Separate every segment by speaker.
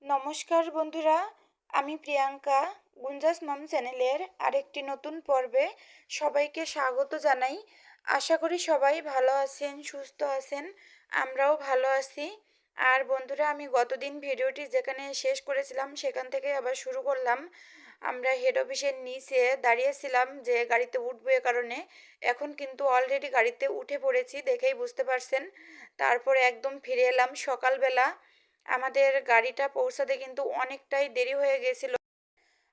Speaker 1: নমস্কার বন্ধুরা, আমি প্রিয়াঙ্কা গুঞ্জাস মম চ্যানেলের আরেকটি নতুন পর্বে সবাইকে স্বাগত জানাই। আশা করি সবাই ভালো আছেন, সুস্থ আছেন। আমরাও ভালো আছি। আর বন্ধুরা, আমি গতদিন ভিডিওটি যেখানে শেষ করেছিলাম সেখান থেকে আবার শুরু করলাম। আমরা হেড অফিসের নিচে দাঁড়িয়েছিলাম যে গাড়িতে উঠবো, এ কারণে এখন কিন্তু অলরেডি গাড়িতে উঠে পড়েছি, দেখেই বুঝতে পারছেন। তারপরে একদম ফিরে এলাম সকালবেলা। আমাদের গাড়িটা পৌঁছাতে কিন্তু অনেকটাই দেরি হয়ে গেছিল।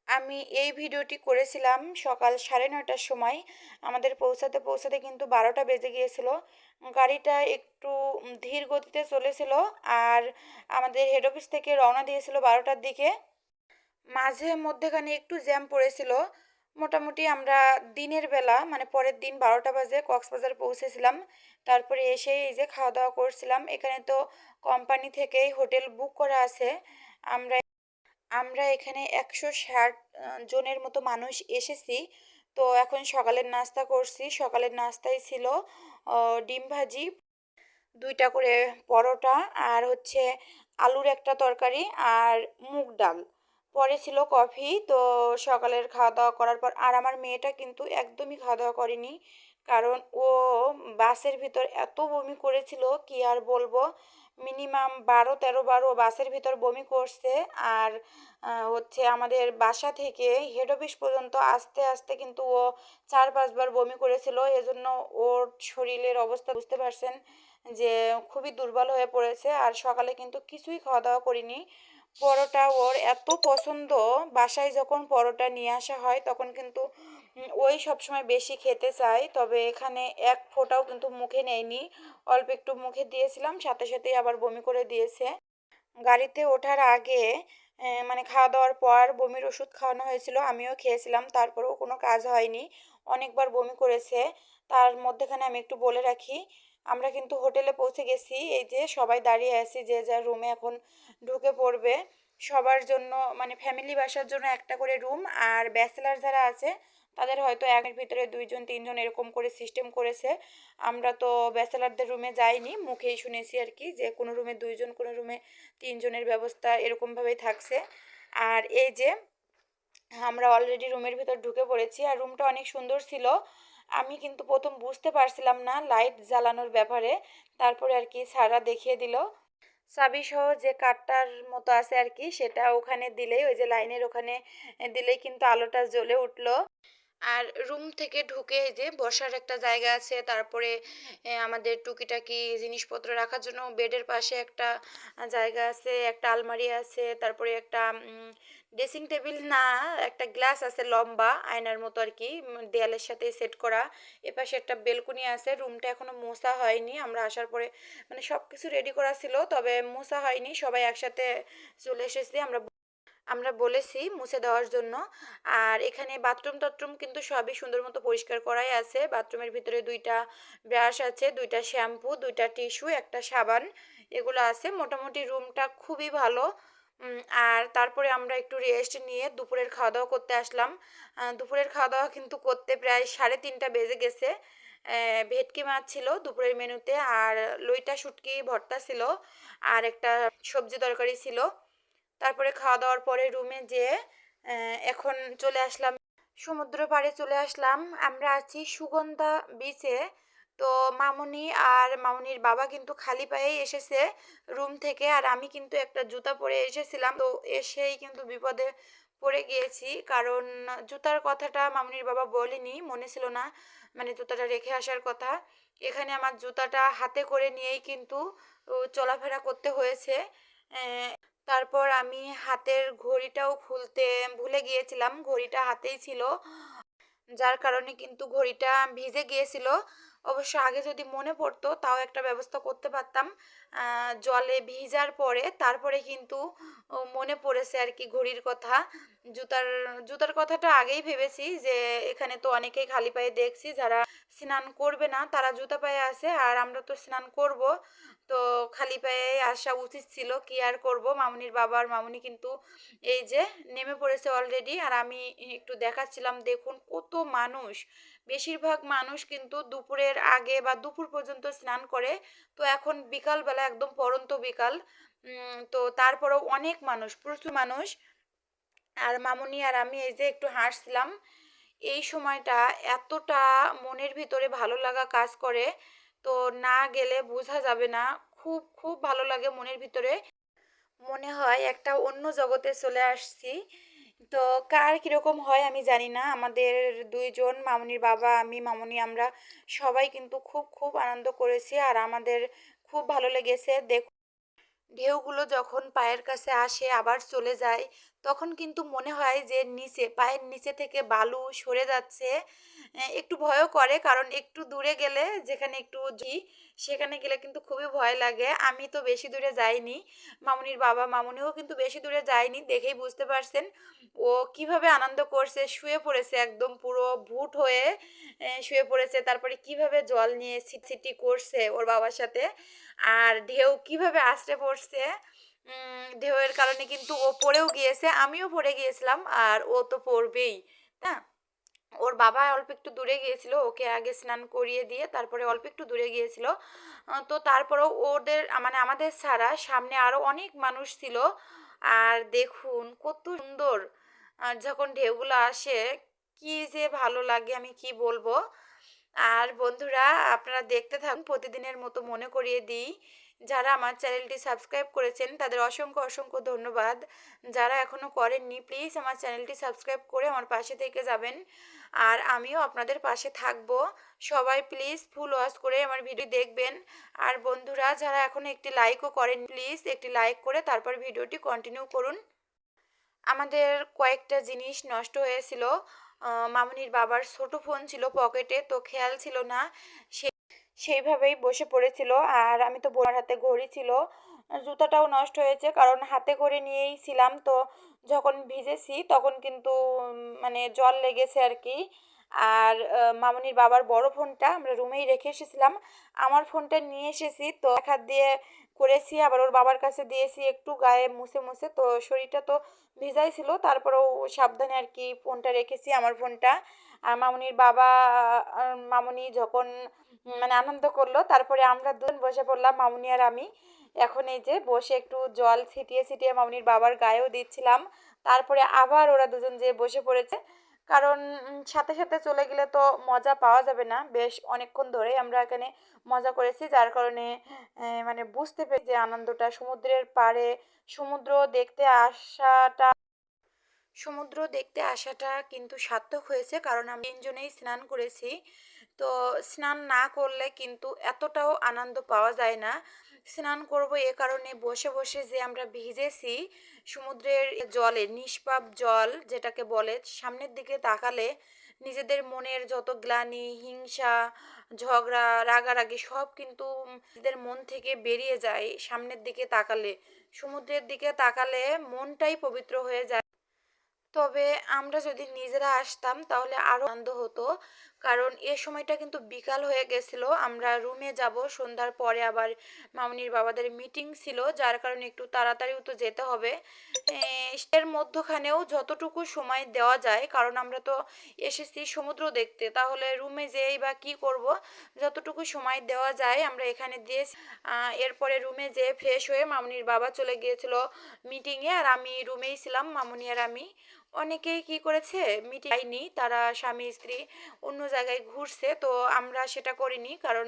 Speaker 1: আমি এই ভিডিওটি করেছিলাম সকাল 9:30টার সময়। আমাদের পৌঁছাতে পৌঁছাতে কিন্তু 12টা বেজে গিয়েছিল। গাড়িটা একটু ধীর গতিতে চলেছিল। আর আমাদের হেড অফিস থেকে রওনা দিয়েছিল 12টার দিকে। মাঝে মধ্যেখানে একটু জ্যাম পড়েছিল। মোটামুটি আমরা দিনের বেলা মানে পরের দিন 12টা বাজে কক্সবাজার পৌঁছেছিলাম। তারপরে এসে এই যে খাওয়া দাওয়া করছিলাম। এখানে তো কোম্পানি থেকেই হোটেল বুক করা আছে। আমরা আমরা এখানে 160 জনের মতো মানুষ এসেছি। তো এখন সকালের নাস্তা করছি। সকালের নাস্তায় ছিল ডিম ভাজি, 2টা করে পরোটা, আর হচ্ছে আলুর একটা তরকারি, আর মুগ ডাল। পরে ছিল কফি। তো সকালের খাওয়া দাওয়া করার পর আর আমার মেয়েটা কিন্তু একদমই খাওয়া দাওয়া করেনি, কারণ ও বাসের ভিতর এত বমি করেছিল কি আর বলবো। মিনিমাম 12-13 বার ও বাসের ভিতর বমি করছে। আর হচ্ছে আমাদের বাসা থেকে হেড অফিস পর্যন্ত আস্তে আস্তে কিন্তু ও 4-5 বার বমি করেছিল। এজন্য ওর শরীরের অবস্থা বুঝতে পারছেন যে খুবই দুর্বল হয়ে পড়েছে। আর সকালে কিন্তু কিছুই খাওয়া দাওয়া করিনি। পরোটা ওর এত পছন্দ, বাসায় যখন পরোটা নিয়ে আসা হয় তখন কিন্তু ওই সবসময় বেশি খেতে চায়। তবে এখানে এক ফোঁটাও কিন্তু মুখে নেয়নি। অল্প একটু মুখে দিয়েছিলাম, সাথে সাথেই আবার বমি করে দিয়েছে। গাড়িতে ওঠার আগে মানে খাওয়া দাওয়ার পর বমির ওষুধ খাওয়ানো হয়েছিল, আমিও খেয়েছিলাম, তারপরেও কোনো কাজ হয়নি। অনেকবার বমি করেছে। তার মধ্যেখানে আমি একটু বলে রাখি, আমরা কিন্তু হোটেলে পৌঁছে গেছি। এই যে সবাই দাঁড়িয়ে আছি, যে যার রুমে এখন ঢুকে পড়বে। সবার জন্য মানে ফ্যামিলি বাসার জন্য একটা করে রুম, আর ব্যাচেলার যারা আছে তাদের হয়তো একের ভিতরে 2-3 জন এরকম করে সিস্টেম করেছে। আমরা তো ব্যাচেলারদের রুমে যাইনি, মুখেই শুনেছি আর কি, যে কোনো রুমে 2 জন, কোনো রুমে 3 জনের ব্যবস্থা এরকমভাবেই থাকছে। আর এই যে আমরা অলরেডি রুমের ভিতর ঢুকে পড়েছি, আর রুমটা অনেক সুন্দর ছিল। আমি কিন্তু প্রথম বুঝতে পারছিলাম না লাইট জ্বালানোর ব্যাপারে। তারপরে আর কি স্যাররা দেখিয়ে দিল। চাবি সহ যে কাঠটার মতো আছে আর কি, সেটা ওখানে দিলেই, ওই যে লাইনের ওখানে দিলেই কিন্তু আলোটা জ্বলে উঠলো। আর রুম থেকে ঢুকে এই যে বসার একটা জায়গা আছে। তারপরে আমাদের টুকিটাকি জিনিসপত্র রাখার জন্য বেডের পাশে একটা জায়গা আছে, একটা আলমারি আছে, তারপরে একটা ড্রেসিং টেবিল না, একটা গ্লাস আছে লম্বা আয়নার মতো আর কি, দেয়ালের সাথে সেট করা। এপাশে একটা বেলকনি আছে। রুমটা এখনো মোছা হয়নি, আমরা আসার পরে মানে সব কিছু রেডি করা ছিল, তবে মোছা হয়নি। সবাই একসাথে চলে এসেছি, আমরা আমরা বলেছি মুছে দেওয়ার জন্য। আর এখানে বাথরুম টাথরুম কিন্তু সবই সুন্দর মতো পরিষ্কার করাই আছে। বাথরুমের ভিতরে 2টা ব্রাশ আছে, 2টা শ্যাম্পু, 2টা টিস্যু, একটা সাবান, এগুলো আছে। মোটামুটি রুমটা খুবই ভালো। আর তারপরে আমরা একটু রেস্ট নিয়ে দুপুরের খাওয়া দাওয়া করতে আসলাম। দুপুরের খাওয়া দাওয়া কিন্তু করতে প্রায় 3:30টা বেজে গেছে। ভেটকি মাছ ছিল দুপুরের মেনুতে, আর লইটা শুটকি ভর্তা ছিল, আর একটা সবজি তরকারি ছিল। তারপরে খাওয়া দাওয়ার পরে রুমে যেয়ে এখন চলে আসলাম সমুদ্র পাড়ে চলে আসলাম। আমরা আছি সুগন্ধা বিচে। তো মামুনি আর মামুনির বাবা কিন্তু খালি পায়েই এসেছে রুম থেকে, আর আমি কিন্তু একটা জুতা পরে এসেছিলাম। তো এসেই কিন্তু বিপদে পড়ে গিয়েছি, কারণ জুতার কথাটা মামুনির বাবা বলেনি, মনে ছিল না মানে জুতাটা রেখে আসার কথা। এখানে আমার জুতাটা হাতে করে নিয়েই কিন্তু চলাফেরা করতে হয়েছে। তারপর আমি হাতের ঘড়িটাও খুলতে ভুলে গিয়েছিলাম, ঘড়িটা হাতেই ছিল, যার কারণে কিন্তু ঘড়িটা ভিজে গিয়েছিল। অবশ্য আগে যদি মনে পড়তো তাও একটা ব্যবস্থা করতে পারতাম। জলে ভিজার পরে তারপরে কিন্তু মনে পড়েছে আর কি ঘড়ির কথা। জুতার জুতার কথাটা আগেই ভেবেছি, যে এখানে তো অনেকেই খালি পায়ে দেখছি যারা স্নান করবে না, তারা জুতা পায়ে আসে, আর আমরা তো স্নান করব। তো খালি পায়ে আসা উচিত ছিল, কি আর করব। মামুনির বাবা আর মামুনি কিন্তু এই যে নেমে পড়েছে অলরেডি। আর আমি একটু দেখাচ্ছিলাম, দেখুন কত মানুষ। বেশিরভাগ মানুষ কিন্তু দুপুরের আগে বা দুপুর পর্যন্ত স্নান করে। তো এখন বিকালবেলা একদম পড়ন্ত বিকাল, তো তারপরেও অনেক মানুষ, প্রচুর মানুষ। আর মামুনি আর আমি এই যে একটু হাসছিলাম। এই সময়টা এতটা মনের ভিতরে ভালো লাগা কাজ করে, তো না গেলে বোঝা যাবে না। খুব খুব ভালো লাগে মনের ভিতরে, মনে হয় একটা অন্য জগতে চলে আসছি। তো কার কিরকম হয় আমি জানি না, আমাদের দুইজন মামুনির বাবা, আমি, মামুনি, আমরা সবাই কিন্তু খুব খুব আনন্দ করেছি আর আমাদের খুব ভালো লেগেছে। ঢেউগুলো যখন পায়ের কাছে আসে আবার চলে যায়, তখন কিন্তু মনে হয় যে নিচে, পায়ের নিচে থেকে বালু সরে যাচ্ছে। একটু ভয়ও করে, কারণ একটু দূরে গেলে, যেখানে একটু সেখানে গেলে কিন্তু খুবই ভয় লাগে। আমি তো বেশি দূরে যাইনি, মামুনির বাবা মামুনিও কিন্তু বেশি দূরে যায়নি, দেখেই বুঝতে পারছেন ও কিভাবে আনন্দ করছে। শুয়ে পড়েছে একদম পুরো ভূত হয়ে, শুয়ে পড়েছে। তারপরে কিভাবে জল নিয়ে ছিটছিটি করছে ওর বাবার সাথে, আর ঢেউ কিভাবে আছড়ে পড়ছে। ঢেউয়ের কারণে কিন্তু ও পড়েও গিয়েছে, আমিও পড়ে গিয়েছিলাম, আর ও তো পড়বেই। তা ওর বাবা অল্প একটু দূরে গিয়েছিল, ওকে আগে স্নান করিয়ে দিয়ে তারপরে অল্প একটু দূরে গিয়েছিল। তো তারপরেও ওদের, মানে আমাদের ছাড়া সামনে আরো অনেক মানুষ ছিল। আর দেখুন কত সুন্দর, আর যখন ঢেউগুলো আসে কি যে ভালো লাগে আমি কি বলবো। আর বন্ধুরা, আপনারা দেখতে থাকুন, প্রতিদিনের মতো মনে করিয়ে দিই, যারা আমার চ্যানেলটি সাবস্ক্রাইব করেছেন তাদের অসংখ্য অসংখ্য ধন্যবাদ। যারা এখনও করেননি, প্লিজ আমার চ্যানেলটি সাবস্ক্রাইব করে আমার পাশে থেকে যাবেন, আর আমিও আপনাদের পাশে থাকব। সবাই প্লিজ ফুল ওয়াচ করে আমার ভিডিও দেখবেন। আর বন্ধুরা, যারা এখনও একটি লাইকও করেন, প্লিজ একটি লাইক করে তারপর ভিডিওটি কন্টিনিউ করুন। আমাদের কয়েকটা জিনিস নষ্ট হয়েছিল। মামুনির বাবার ছোট ফোন ছিল পকেটে, তো খেয়াল ছিল না, সেইভাবেই বসে পড়েছিল। আর আমি তো বোনার হাতে ঘড়ি ছিল, জুতাটাও নষ্ট হয়েছে কারণ হাতে করে নিয়েই ছিলাম। তো যখন ভিজেছি তখন কিন্তু মানে জল লেগেছে আর কি। আর মামুনির বাবার বড় ফোনটা আমরা রুমেই রেখে এসেছিলাম, আমার ফোনটা নিয়ে এসেছি, তো এক হাত দিয়ে করেছি, আবার ওর বাবার কাছে দিয়েছি একটু গায়ে মুছে মুছে। তো শরীরটা তো ভিজাই ছিল, তারপরেও সাবধানে আর কি ফোনটা রেখেছি, আমার ফোনটা। আর মামুনির বাবা আর মামুনি যখন মানে আনন্দ করলো, তারপরে আমরা দুজন বসে পড়লাম, মামুনি আর আমি। এখন এই যে বসে একটু জল ছিটিয়ে ছিটিয়ে মামুনির বাবার গায়েও দিচ্ছিলাম। তারপরে আবার ওরা দুজন যে বসে পড়েছে, কারণ সাথে সাথে চলে গেলে তো মজা পাওয়া যাবে না। বেশ অনেকক্ষণ ধরে আমরা এখানে মজা করেছি, যার কারণে মানে বুঝতে পেরে যে আনন্দটা, সমুদ্রের পাড়ে সমুদ্র দেখতে আসাটা সমুদ্র দেখতে আসাটা কিন্তু সার্থক হয়েছে, কারণ আমি তিনজনেই স্নান করেছি। তো স্নান না করলে কিন্তু এতটাও আনন্দ পাওয়া যায় না। স্নান করব এ কারণে, বসে বসে যে আমরা ভিজেছি সমুদ্রের জলে, নিষ্পাপ জল যেটাকে বলে, সামনের দিকে তাকালে নিজেদের মনের যত গ্লানি, হিংসা, ঝগড়া, রাগারাগি সব কিন্তু নিজেদের মন থেকে বেরিয়ে যায় সামনের দিকে তাকালে। সমুদ্রের দিকে তাকালে মনটাই পবিত্র হয়ে যায়। তবে আমরা যদি নিজেরা আসতাম তাহলে আরো আনন্দ হতো, কারণ এ সময়টা কিন্তু বিকাল হয়ে গেছিল। আমরা রুমে যাব সন্ধ্যার পরে, আবার মামুনির বাবাদের মিটিং ছিল, যার কারণে একটু তাড়াতাড়িও তো যেতে হবে। এর মধ্যখানেও যতটুকু সময় দেওয়া যায়, কারণ আমরা তো এসেছি সমুদ্র দেখতে, তাহলে রুমে যেয়েই বা কি করব, যতটুকু সময় দেওয়া যায় আমরা এখানে দিয়ে এরপরে রুমে যেয়ে ফ্রেশ হয়ে মামুনির বাবা চলে গিয়েছিল মিটিংয়ে, আর আমি রুমেই ছিলাম, মামুনি আর আমি। অনেকেই কি করেছে, মিটিং যায়নি, তারা স্বামী স্ত্রী অন্য জায়গায় ঘুরছে, তো আমরা সেটা করিনি, কারণ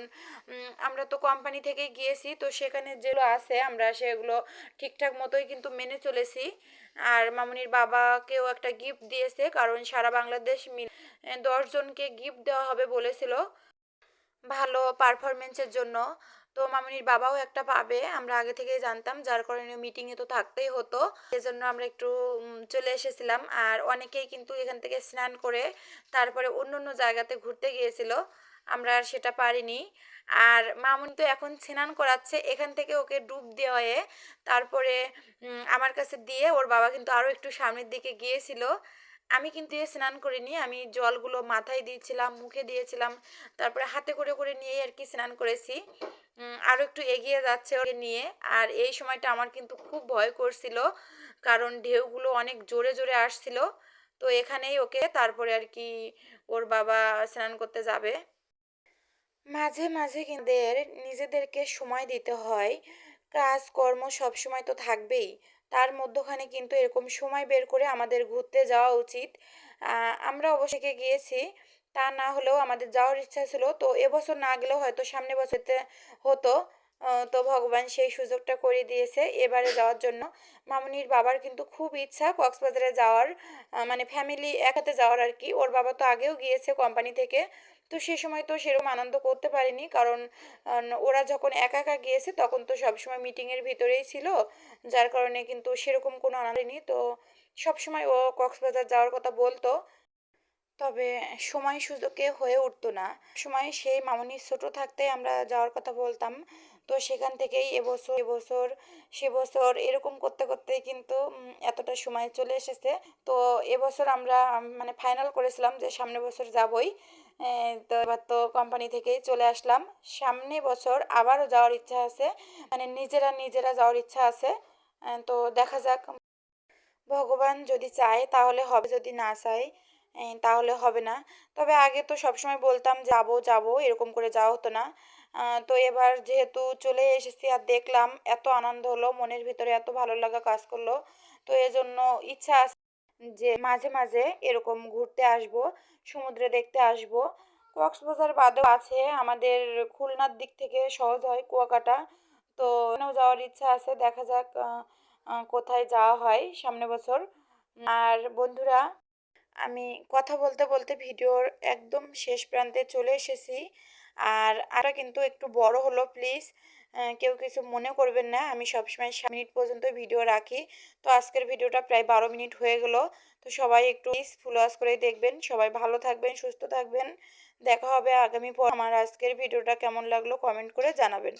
Speaker 1: আমরা তো কোম্পানি থেকে গিয়েছি, তো সেখানে যেগুলো আছে আমরা সেগুলো ঠিকঠাক মতোই কিন্তু মেনে চলেছি। আর মামুনির বাবাকেও একটা গিফট দিয়েছে, কারণ সারা বাংলাদেশ মিলে 10 জনকে গিফট দেওয়া হবে বলেছিল ভালো পারফরমেন্সের জন্য। তো মামুনির বাবাও একটা পাবে, আমরা আগে থেকেই জানতাম, যার কারণে মিটিংয়ে তো থাকতেই হতো। সেজন্য আমরা একটু চলে এসেছিলাম। আর অনেকেই কিন্তু এখান থেকে স্নান করে তারপরে অন্য অন্য জায়গাতে ঘুরতে গিয়েছিল, আমরা আর সেটা পারিনি। আর মামুনি তো এখন স্নান করাচ্ছে, এখান থেকে ওকে ডুব দিয়ে তারপরে আমার কাছে দিয়ে ওর বাবা কিন্তু আরও একটু সামনের দিকে গিয়েছিল। আমি কিন্তু স্নান করিনি, আমি জলগুলো মাথায় দিয়েছিলাম, মুখে দিয়েছিলাম, তারপরে হাতে করে করে নিয়ে আর কি স্নান করেছি। আরও একটু এগিয়ে যাচ্ছে ওকে নিয়ে। আর এই সময়টা আমার কিন্তু খুব ভয় করছিল, কারণ ঢেউগুলো অনেক জোরে জোরে আসছিল। তো এখানেই ওকে তারপরে আর কি ওর বাবা স্নান করতে যাবে। মাঝে মাঝে কিন্তু নিজেদেরকে সময় দিতে হয়, কাজকর্ম সবসময় তো থাকবেই। তার মধ্যখানে কিন্তু এরকম সময় বের করে আমাদের ঘুরতে যাওয়া উচিত। আমরা অবশ্যই গিয়েছি। তা না হলেও আমাদের যাওয়ার ইচ্ছা ছিল। তো এবছর না গেলেও হয়তো সামনের বছরতে হতো। তো ভগবান সেই সুযোগটা করে দিয়েছে এবারে যাওয়ার জন্য। মামুনির বাবার কিন্তু খুব ইচ্ছা কক্সবাজারে যাওয়ার, মানে ফ্যামিলি একসাথে যাওয়ার আর কি। ওর বাবা তো আগেও গিয়েছে কোম্পানি থেকে। তো সে সময় তো সেরকম আনন্দ করতে পারিনি, কারণ ওরা যখন একা একা গিয়েছে তখন তো সবসময় মিটিংয়ের ভিতরেই ছিল, যার কারণে কিন্তু সেরকম কোনো আনন্দ নেই। তো সবসময় ও কক্সবাজার যাওয়ার কথা বলতো, তবে সময় সুযোগে হয়ে উঠতো না। সময় সেই মামুনি ছোট থাকতে আমরা যাওয়ার কথা বলতাম। তো সেখান থেকেই এবছর সে বছর এরকম করতে করতে কিন্তু এতটা সময় চলে এসেছে। তো এবছর আমরা মানে ফাইনাল করেছিলাম যে সামনের বছর যাবই। তো এবার তো কোম্পানি থেকেই চলে আসলাম। সামনে বছর আবারও যাওয়ার ইচ্ছা আছে, মানে নিজেরা যাওয়ার ইচ্ছা আছে। তো দেখা যাক, ভগবান যদি চায় তাহলে হবে, যদি না চায় তাহলে হবে না। তবে আগে তো সবসময় বলতাম যাবো যাবো, এরকম করে যাওয়া হতো না। তো এবার যেহেতু চলে এসেছি আর দেখলাম, এত আনন্দ হলো, মনের ভিতরে এত ভালো লাগা কাজ করলো। তো এজন্য ইচ্ছা আছে যে মাঝে মাঝে এরকম ঘুরতে আসবো, সমুদ্রে দেখতে আসবো। কক্সবাজার বাদেও আছে আমাদের খুলনার দিক থেকে সহজ হয় কুয়াকাটা। তো ওখানেও যাওয়ার ইচ্ছা আছে, দেখা যাক কোথায় যাওয়া হয় সামনে বছর। আর বন্ধুরা, আমি কথা বলতে বলতে ভিডিওর একদম শেষ প্রান্তে চলে এসেছি। আর আরও কিন্তু একটু বড় হলো, প্লিজ কেউ কিছু মনে করবেন না। আমি সবসময় 7 মিনিট পর্যন্ত ভিডিও রাখি। তো আজকের ভিডিওটা প্রায় 12 মিনিট হয়ে গেল। তো সবাই একটু প্লিজ ফুল ওয়াচ করে দেখবেন। সবাই ভালো থাকবেন, সুস্থ থাকবেন। দেখা হবে আগামী পর। আমার আজকের ভিডিওটা কেমন লাগলো কমেন্ট করে জানাবেন।